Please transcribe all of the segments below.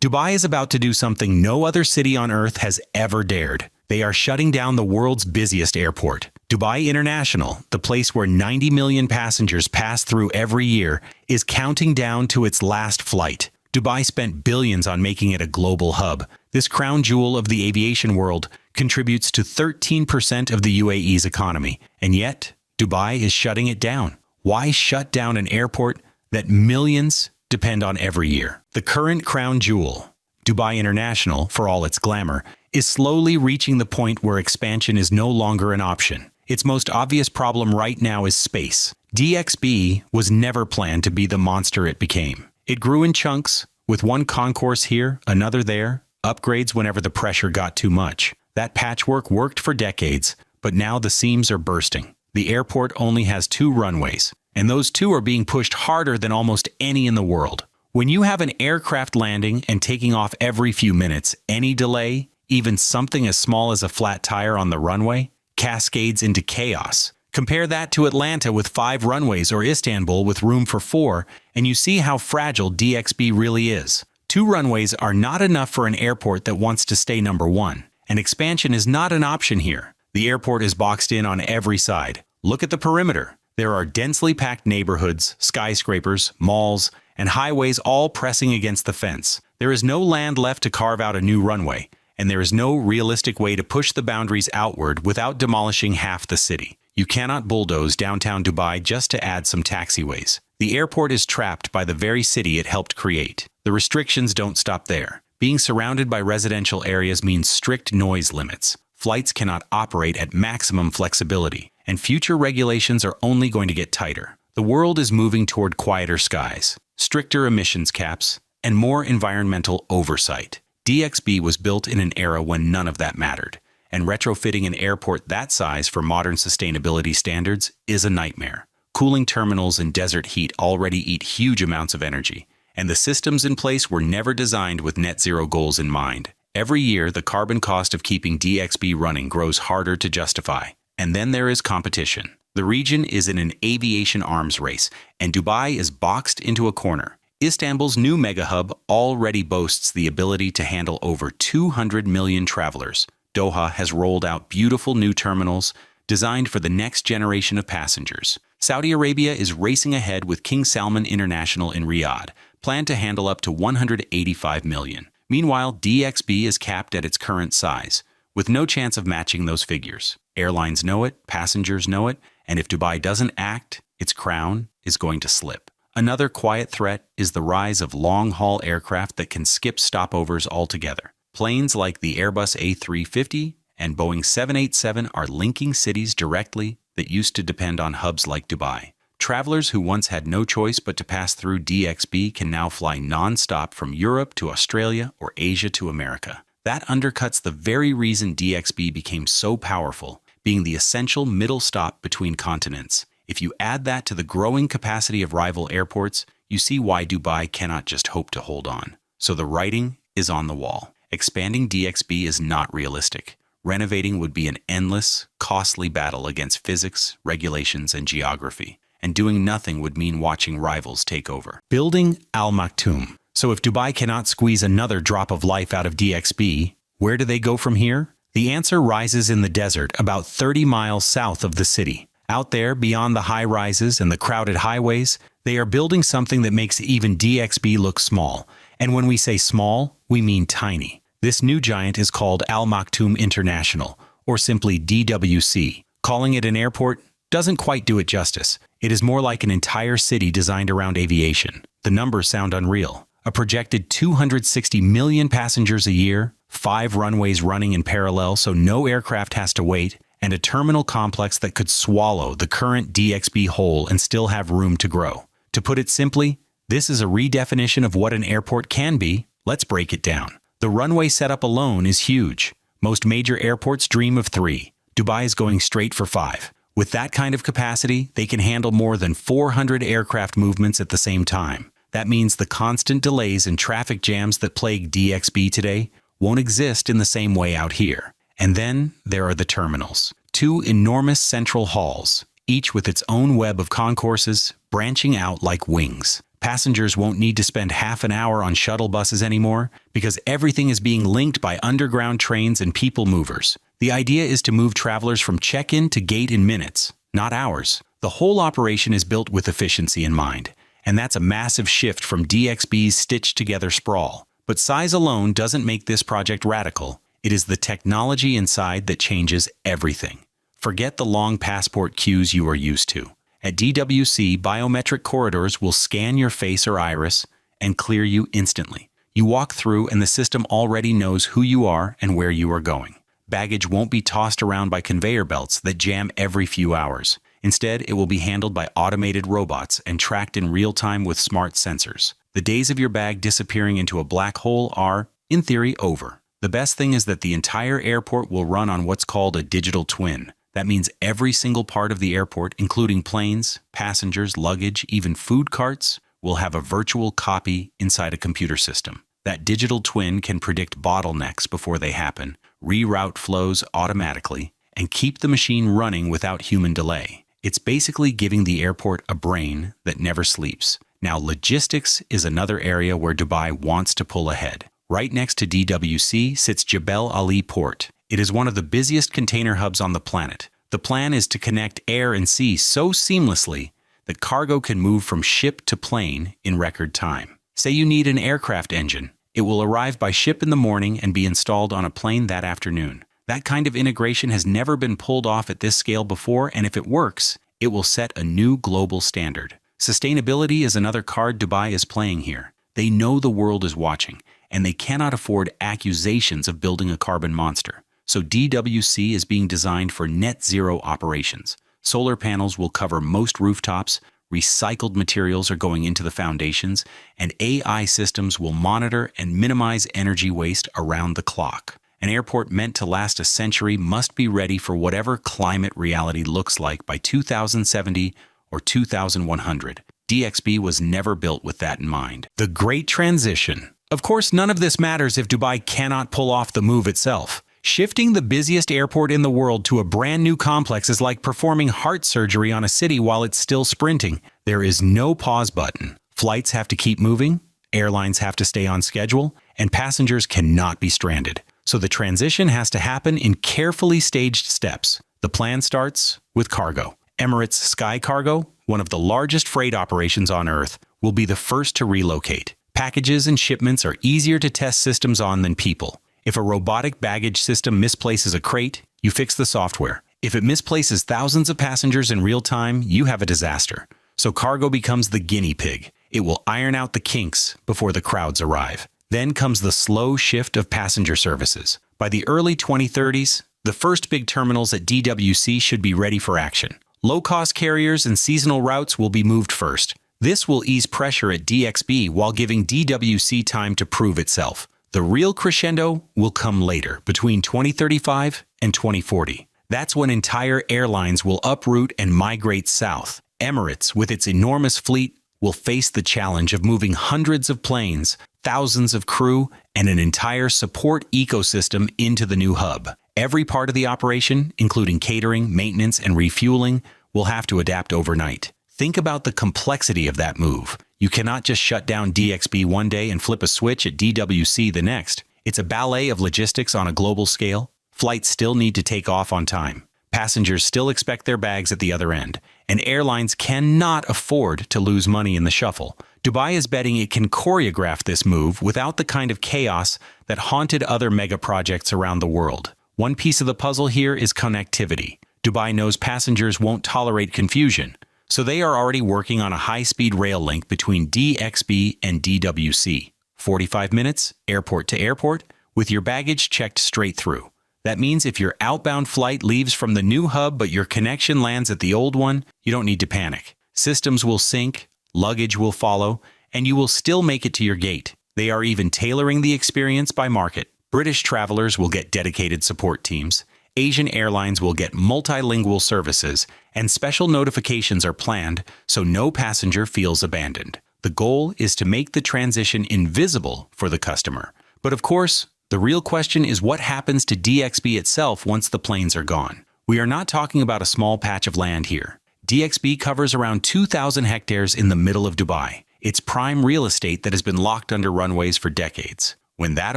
Dubai is about to do something no other city on Earth has ever dared. They are shutting down the world's busiest airport. Dubai International, the place where 90 million passengers pass through every year, is counting down to its last flight. Dubai spent billions on making it a global hub. This crown jewel of the aviation world contributes to 13% of the UAE's economy, and yet Dubai is shutting it down. Why shut down an airport that millions depend on every year? The current crown jewel, Dubai International, for all its glamour, is slowly reaching the point where expansion is no longer an option. Its most obvious problem right now is space. DXB was never planned to be the monster it became. It grew in chunks, with one concourse here, another there, upgrades whenever the pressure got too much. That patchwork worked for decades, but now the seams are bursting. The airport only has 2 runways, and those 2 are being pushed harder than almost any in the world. When you have an aircraft landing and taking off every few minutes, any delay, even something as small as a flat tire on the runway, cascades into chaos. Compare that to Atlanta with 5 runways or Istanbul with room for 4, and you see how fragile DXB really is. 2 runways are not enough for an airport that wants to stay number 1, and expansion is not an option here. The airport is boxed in on every side. Look at the perimeter. There are densely packed neighborhoods, skyscrapers, malls, and highways all pressing against the fence. There is no land left to carve out a new runway, and there is no realistic way to push the boundaries outward without demolishing half the city. You cannot bulldoze downtown Dubai just to add some taxiways. The airport is trapped by the very city it helped create. The restrictions don't stop there. Being surrounded by residential areas means strict noise limits. Flights cannot operate at maximum flexibility, and future regulations are only going to get tighter. The world is moving toward quieter skies, stricter emissions caps, and more environmental oversight. DXB was built in an era when none of that mattered, and retrofitting an airport that size for modern sustainability standards is a nightmare. Cooling terminals in desert heat already eat huge amounts of energy, and the systems in place were never designed with net zero goals in mind. Every year, the carbon cost of keeping DXB running grows harder to justify. And then there is competition. The region is in an aviation arms race, and Dubai is boxed into a corner. Istanbul's new mega hub already boasts the ability to handle over 200 million travelers. Doha has rolled out beautiful new terminals designed for the next generation of passengers. Saudi Arabia is racing ahead with King Salman International in Riyadh, planned to handle up to 185 million. Meanwhile, DXB is capped at its current size, with no chance of matching those figures. Airlines know it, passengers know it, and if Dubai doesn't act, its crown is going to slip. Another quiet threat is the rise of long-haul aircraft that can skip stopovers altogether. Planes like the Airbus A350 and Boeing 787 are linking cities directly that used to depend on hubs like Dubai. Travelers who once had no choice but to pass through DXB can now fly non-stop from Europe to Australia or Asia to America. That undercuts the very reason DXB became so powerful, being the essential middle stop between continents. If you add that to the growing capacity of rival airports, you see why Dubai cannot just hope to hold on. So the writing is on the wall. Expanding DXB is not realistic. Renovating would be an endless, costly battle against physics, regulations, and geography. And doing nothing would mean watching rivals take over. Building Al Maktoum. So if Dubai cannot squeeze another drop of life out of DXB, where do they go from here? The answer rises in the desert about 30 miles south of the city. Out there, beyond the high-rises and the crowded highways, they are building something that makes even DXB look small. And when we say small, we mean tiny. This new giant is called Al Maktoum International, or simply DWC. Calling it an airport doesn't quite do it justice. It is more like an entire city designed around aviation. The numbers sound unreal. A projected 260 million passengers a year, 5 runways running in parallel so no aircraft has to wait, and a terminal complex that could swallow the current DXB whole and still have room to grow. To put it simply, this is a redefinition of what an airport can be. Let's break it down. The runway setup alone is huge. Most major airports dream of 3. Dubai is going straight for 5. With that kind of capacity, they can handle more than 400 aircraft movements at the same time. That means the constant delays and traffic jams that plague DXB today won't exist in the same way out here. And then there are the terminals. 2 enormous central halls, each with its own web of concourses branching out like wings. Passengers won't need to spend half an hour on shuttle buses anymore because everything is being linked by underground trains and people movers. The idea is to move travelers from check-in to gate in minutes, not hours. The whole operation is built with efficiency in mind, and that's a massive shift from DXB's stitched-together sprawl. But size alone doesn't make this project radical. It is the technology inside that changes everything. Forget the long passport queues you are used to. At DWC, biometric corridors will scan your face or iris and clear you instantly. You walk through and the system already knows who you are and where you are going. Baggage won't be tossed around by conveyor belts that jam every few hours. Instead, it will be handled by automated robots and tracked in real time with smart sensors. The days of your bag disappearing into a black hole are, in theory, over. The best thing is that the entire airport will run on what's called a digital twin. That means every single part of the airport, including planes, passengers, luggage, even food carts, will have a virtual copy inside a computer system. That digital twin can predict bottlenecks before they happen, reroute flows automatically, and keep the machine running without human delay. It's basically giving the airport a brain that never sleeps. Now, logistics is another area where Dubai wants to pull ahead. Right next to DWC sits Jebel Ali Port. It is one of the busiest container hubs on the planet. The plan is to connect air and sea so seamlessly that cargo can move from ship to plane in record time. Say you need an aircraft engine. It will arrive by ship in the morning and be installed on a plane that afternoon. That kind of integration has never been pulled off at this scale before, and if it works, it will set a new global standard. Sustainability is another card Dubai is playing here. They know the world is watching, and they cannot afford accusations of building a carbon monster. So DWC is being designed for net zero operations. Solar panels will cover most rooftops, recycled materials are going into the foundations, and AI systems will monitor and minimize energy waste around the clock. An airport meant to last a century must be ready for whatever climate reality looks like by 2070 or 2100. DXB was never built with that in mind. The Great Transition. Of course, none of this matters if Dubai cannot pull off the move itself. Shifting the busiest airport in the world to a brand new complex is like performing heart surgery on a city while it's still sprinting. There is no pause button. Flights have to keep moving, airlines have to stay on schedule, and passengers cannot be stranded. So the transition has to happen in carefully staged steps. The plan starts with cargo. Emirates Sky Cargo, one of the largest freight operations on Earth, will be the first to relocate. Packages and shipments are easier to test systems on than people. If a robotic baggage system misplaces a crate, you fix the software. If it misplaces thousands of passengers in real time, you have a disaster. So cargo becomes the guinea pig. It will iron out the kinks before the crowds arrive. Then comes the slow shift of passenger services. By the early 2030s, the first big terminals at DWC should be ready for action. Low-cost carriers and seasonal routes will be moved first. This will ease pressure at DXB while giving DWC time to prove itself. The real crescendo will come later, between 2035 and 2040. That's when entire airlines will uproot and migrate south. Emirates, with its enormous fleet, will face the challenge of moving hundreds of planes, thousands of crew, and an entire support ecosystem into the new hub. Every part of the operation, including catering, maintenance, and refueling, will have to adapt overnight. Think about the complexity of that move. You cannot just shut down DXB one day and flip a switch at DWC the next. It's a ballet of logistics on a global scale. Flights still need to take off on time. Passengers still expect their bags at the other end. And airlines cannot afford to lose money in the shuffle. Dubai is betting it can choreograph this move without the kind of chaos that haunted other mega projects around the world. One piece of the puzzle here is connectivity. Dubai knows passengers won't tolerate confusion. So they are already working on a high-speed rail link between DXB and DWC. 45 minutes, airport to airport, with your baggage checked straight through. That means if your outbound flight leaves from the new hub but your connection lands at the old one, you don't need to panic. Systems will sync, luggage will follow, and you will still make it to your gate. They are even tailoring the experience by market. British travelers will get dedicated support teams. Asian airlines will get multilingual services, and special notifications are planned so no passenger feels abandoned. The goal is to make the transition invisible for the customer. But of course, the real question is what happens to DXB itself once the planes are gone. We are not talking about a small patch of land here. DXB covers around 2,000 hectares in the middle of Dubai. It's prime real estate that has been locked under runways for decades. When that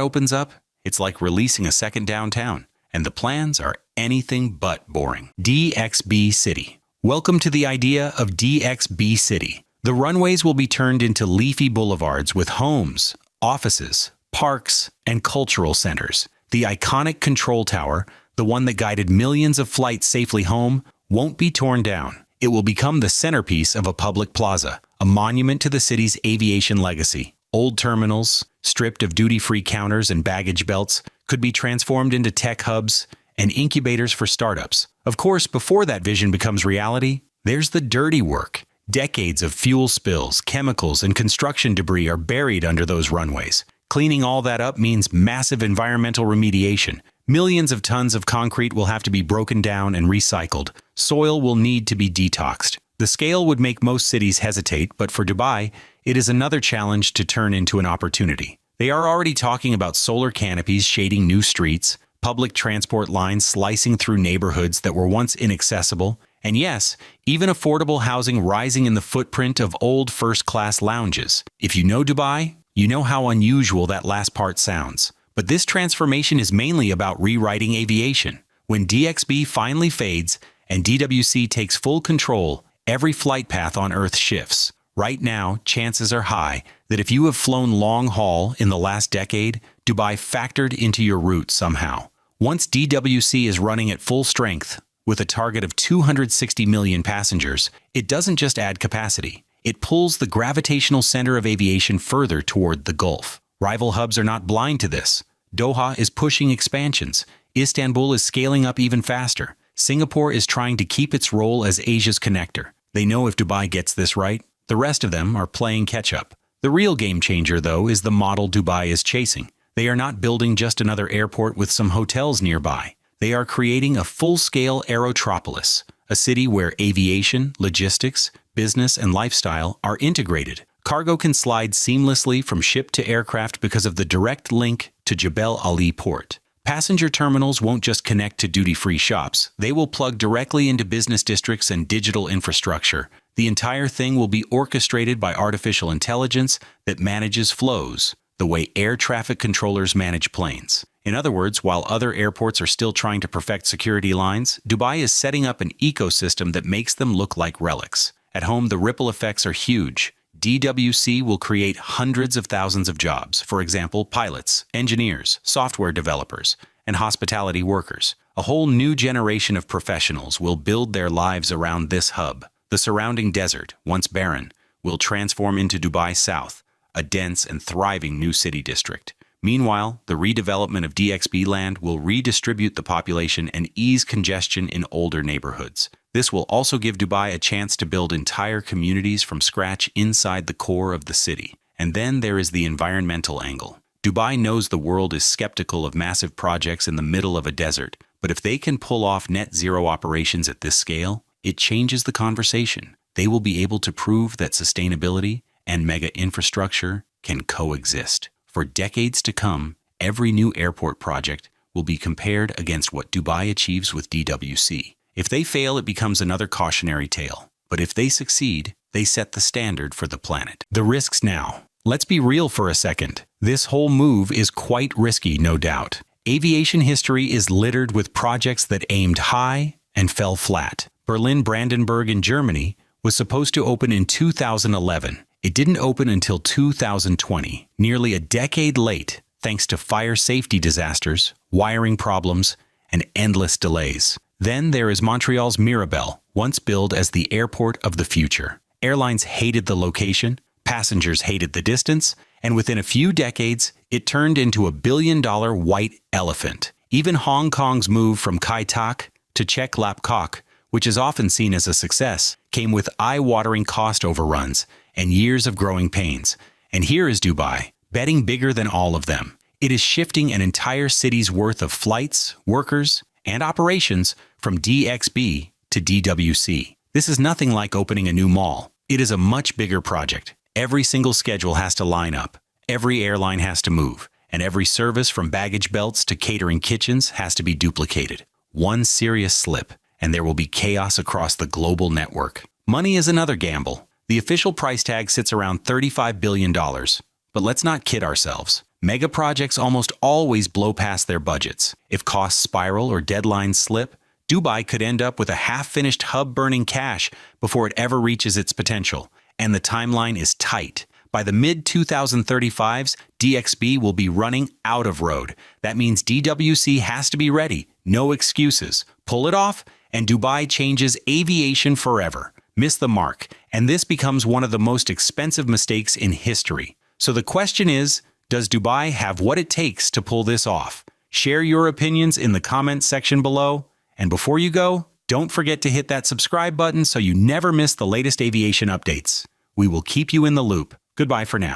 opens up, it's like releasing a second downtown, and the plans are anything but boring. DXB City. Welcome to the idea of DXB City. The runways will be turned into leafy boulevards with homes, offices, parks, and cultural centers. The iconic control tower, the one that guided millions of flights safely home, won't be torn down. It will become the centerpiece of a public plaza, a monument to the city's aviation legacy. Old terminals, stripped of duty-free counters and baggage belts, could be transformed into tech hubs and incubators for startups. Of course, before that vision becomes reality, there's the dirty work. Decades of fuel spills, chemicals, and construction debris are buried under those runways. Cleaning all that up means massive environmental remediation. Millions of tons of concrete will have to be broken down and recycled. Soil will need to be detoxed. The scale would make most cities hesitate, but for Dubai, it is another challenge to turn into an opportunity. They are already talking about solar canopies shading new streets, public transport lines slicing through neighborhoods that were once inaccessible, and yes, even affordable housing rising in the footprint of old first-class lounges. If you know Dubai, you know how unusual that last part sounds. But this transformation is mainly about rewriting aviation. When DXB finally fades and DWC takes full control, every flight path on Earth shifts. Right now, chances are high that if you have flown long haul in the last decade, Dubai factored into your route somehow. Once DWC is running at full strength, with a target of 260 million passengers, it doesn't just add capacity. It pulls the gravitational center of aviation further toward the Gulf. Rival hubs are not blind to this. Doha is pushing expansions. Istanbul is scaling up even faster. Singapore is trying to keep its role as Asia's connector. They know if Dubai gets this right, the rest of them are playing catch-up. The real game changer, though, is the model Dubai is chasing. They are not building just another airport with some hotels nearby. They are creating a full-scale aerotropolis, a city where aviation, logistics, business, and lifestyle are integrated. Cargo can slide seamlessly from ship to aircraft because of the direct link to Jebel Ali Port. Passenger terminals won't just connect to duty-free shops. They will plug directly into business districts and digital infrastructure. The entire thing will be orchestrated by artificial intelligence that manages flows, the way air traffic controllers manage planes. In other words, while other airports are still trying to perfect security lines, Dubai is setting up an ecosystem that makes them look like relics. At home, the ripple effects are huge. DWC will create hundreds of thousands of jobs, for example, pilots, engineers, software developers, and hospitality workers. A whole new generation of professionals will build their lives around this hub. The surrounding desert, once barren, will transform into Dubai South, a dense and thriving new city district. Meanwhile, the redevelopment of DXB land will redistribute the population and ease congestion in older neighborhoods. This will also give Dubai a chance to build entire communities from scratch inside the core of the city. And then there is the environmental angle. Dubai knows the world is skeptical of massive projects in the middle of a desert, but if they can pull off net zero operations at this scale, it changes the conversation. They will be able to prove that sustainability and mega infrastructure can coexist. For decades to come, every new airport project will be compared against what Dubai achieves with DWC. If they fail, it becomes another cautionary tale. But if they succeed, they set the standard for the planet. The risks now. Let's be real for a second. This whole move is quite risky, no doubt. Aviation history is littered with projects that aimed high and fell flat. Berlin-Brandenburg in Germany was supposed to open in 2011. It didn't open until 2020, nearly a decade late, thanks to fire safety disasters, wiring problems, and endless delays. Then there is Montreal's Mirabel, once billed as the airport of the future. Airlines hated the location, passengers hated the distance, and within a few decades, it turned into a billion-dollar white elephant. Even Hong Kong's move from Kai Tak to Chek Lap Kok, which is often seen as a success, came with eye-watering cost overruns and years of growing pains. And here is Dubai, betting bigger than all of them. It is shifting an entire city's worth of flights, workers, and operations from DXB to DWC. This is nothing like opening a new mall. It is a much bigger project. Every single schedule has to line up, every airline has to move, and every service from baggage belts to catering kitchens has to be duplicated. One serious slip, and there will be chaos across the global network. Money is another gamble. The official price tag sits around $35 billion. But let's not kid ourselves. Mega projects almost always blow past their budgets. If costs spiral or deadlines slip, Dubai could end up with a half-finished hub burning cash before it ever reaches its potential. And the timeline is tight. By the mid-2035s, DXB will be running out of road. That means DWC has to be ready. No excuses. Pull it off, and Dubai changes aviation forever. Miss the mark, and this becomes one of the most expensive mistakes in history. So the question is, does Dubai have what it takes to pull this off? Share your opinions in the comments section below. And before you go, don't forget to hit that subscribe button so you never miss the latest aviation updates. We will keep you in the loop. Goodbye for now.